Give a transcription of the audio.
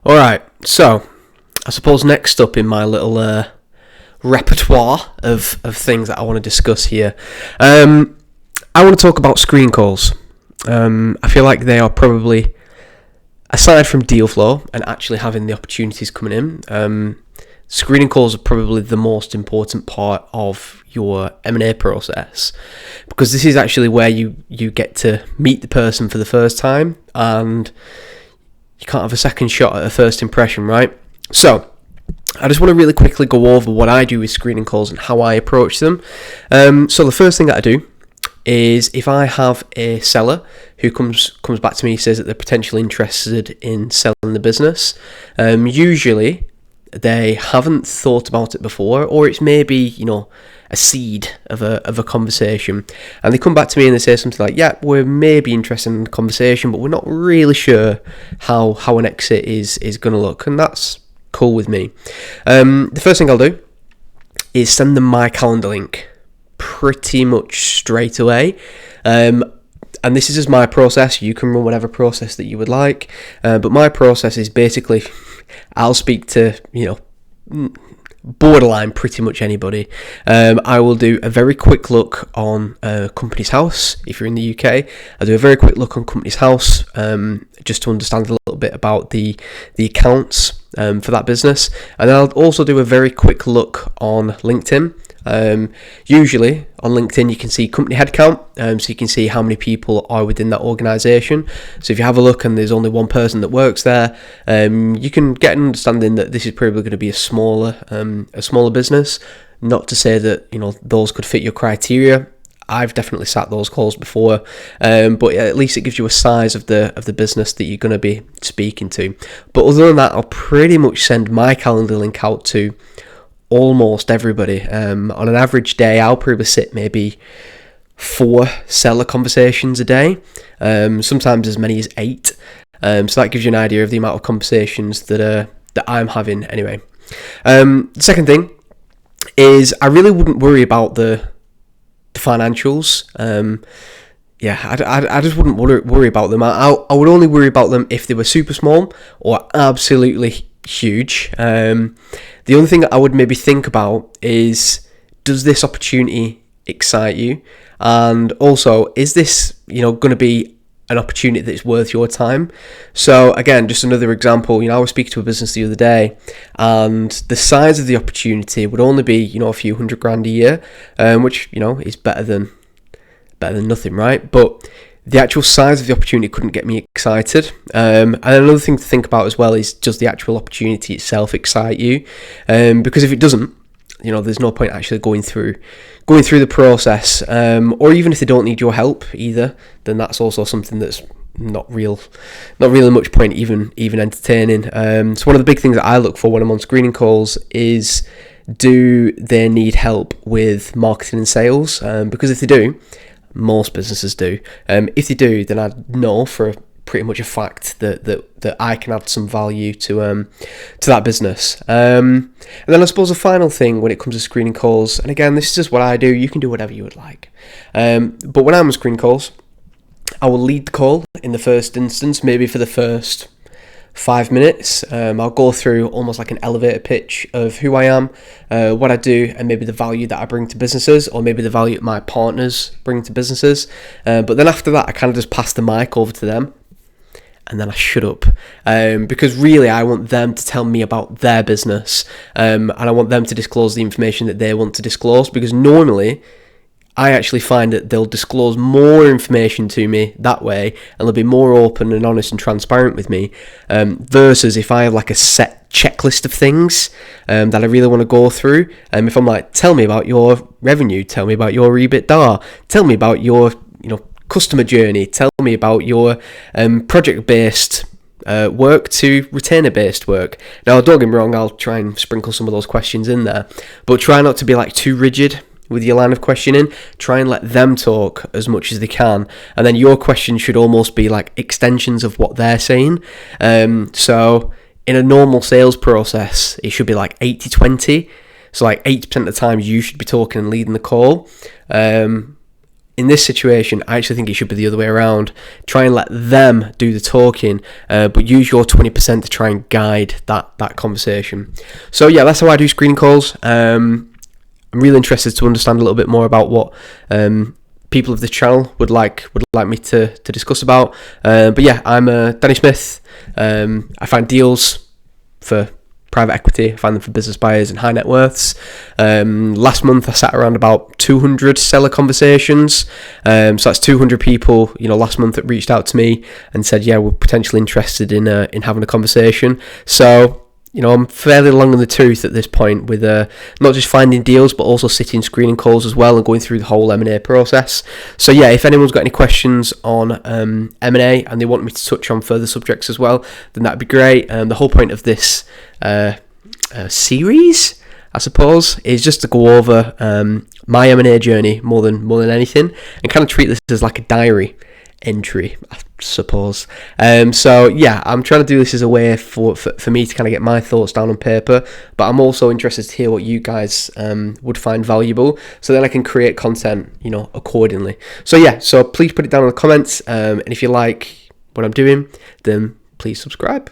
Alright, so I suppose next up in my little repertoire of things that I want to discuss here, I want to talk about screen calls. I feel like they are probably, aside from deal flow and actually having the opportunities coming in, screening calls are probably the most important part of your M&A process, because this is actually where you get to meet the person for the first time, and you can't have a second shot at a first impression, right? So I just want to really quickly go over what I do with screening calls and how I approach them. So the first thing that I do is, if I have a seller who comes back to me, says that they're potentially interested in selling the business, usually they haven't thought about it before, or it's maybe, a seed of a conversation, and they come back to me and they say something like, yeah, we're maybe interested in the conversation, but we're not really sure how an exit is going to look, and that's cool with me. The first thing I'll do is send them my calendar link pretty much straight away, and this is just my process. You can run whatever process that you would like, but my process is basically, I'll speak to, borderline pretty much anybody. I will do a very quick look on company's house. If you're in the UK, I'll do a very quick look on company's house, just to understand a little bit about the accounts for that business, and I'll also do a very quick look on LinkedIn. Usually on LinkedIn you can see company headcount, so you can see how many people are within that organisation. So if you have a look and there's only one person that works there, you can get an understanding that this is probably going to be a smaller business. Not to say that those could fit your criteria. I've definitely sat those calls before, but at least it gives you a size of the business that you're going to be speaking to. But other than that, I'll pretty much send my calendar link out to almost everybody. On an average day, I'll probably sit maybe 4 seller conversations a day, sometimes as many as 8. So that gives you an idea of the amount of conversations that I'm having anyway. The second thing is, I really wouldn't worry about the financials. I just wouldn't worry about them. I would only worry about them if they were super small or absolutely huge. The only thing I would maybe think about is, does this opportunity excite you? And also, is this going to be an opportunity that's worth your time? So again, just another example, I was speaking to a business the other day, and the size of the opportunity would only be a few $100,000 a year, which is better than nothing, right? But the actual size of the opportunity couldn't get me excited. And another thing to think about as well is, does the actual opportunity itself excite you? Because if it doesn't, there's no point actually going through the process. Or even if they don't need your help either, then that's also something that's not really much point even entertaining. So one of the big things that I look for when I'm on screening calls is, do they need help with marketing and sales? Because if they do, most businesses do. If they do, then I know for pretty much a fact that I can add some value to that business. And then I suppose the final thing when it comes to screening calls, and again, this is just what I do. You can do whatever you would like. But when I'm on screening calls, I will lead the call in the first instance, maybe for the first 5 minutes. I'll go through almost like an elevator pitch of who I am, what I do, and maybe the value that I bring to businesses, or maybe the value my partners bring to businesses. But then after that, I kind of just pass the mic over to them, and then I shut up, because really I want them to tell me about their business, and I want them to disclose the information that they want to disclose, because normally I actually find that they'll disclose more information to me that way, and they'll be more open and honest and transparent with me, versus if I have like a set checklist of things that I really want to go through. If I'm like, tell me about your revenue, tell me about your EBITDA, tell me about your customer journey, tell me about your project-based work to retainer-based work. Now, don't get me wrong, I'll try and sprinkle some of those questions in there, but try not to be like too rigid with your line of questioning. Try and let them talk as much as they can, and then your question should almost be like extensions of what they're saying. So in a normal sales process, it should be like 80-20. So like 80% of the time you should be talking and leading the call. In in this situation, I actually think it should be the other way around. Try and let them do the talking, but use your 20% to try and guide that conversation. So yeah, that's how I do screening calls. I'm really interested to understand a little bit more about what people of this channel would like me to discuss about. But yeah, I'm Danny Smith. I find deals for private equity, I find them for business buyers and high net worths. Last month I sat around about 200 seller conversations. So that's 200 people, last month that reached out to me and said, yeah, we're potentially interested in having a conversation. So, I'm fairly long in the tooth at this point with not just finding deals, but also sitting screening calls as well and going through the whole M&A process. So yeah, if anyone's got any questions on M&A and they want me to touch on further subjects as well, then that'd be great. The whole point of this series, I suppose, is just to go over my M&A journey more than anything, and kind of treat this as like a diary entry, I suppose. So yeah, I'm trying to do this as a way for me to kind of get my thoughts down on paper, but I'm also interested to hear what you guys would find valuable, so then I can create content accordingly. So yeah, so please put it down in the comments, and if you like what I'm doing, then please subscribe.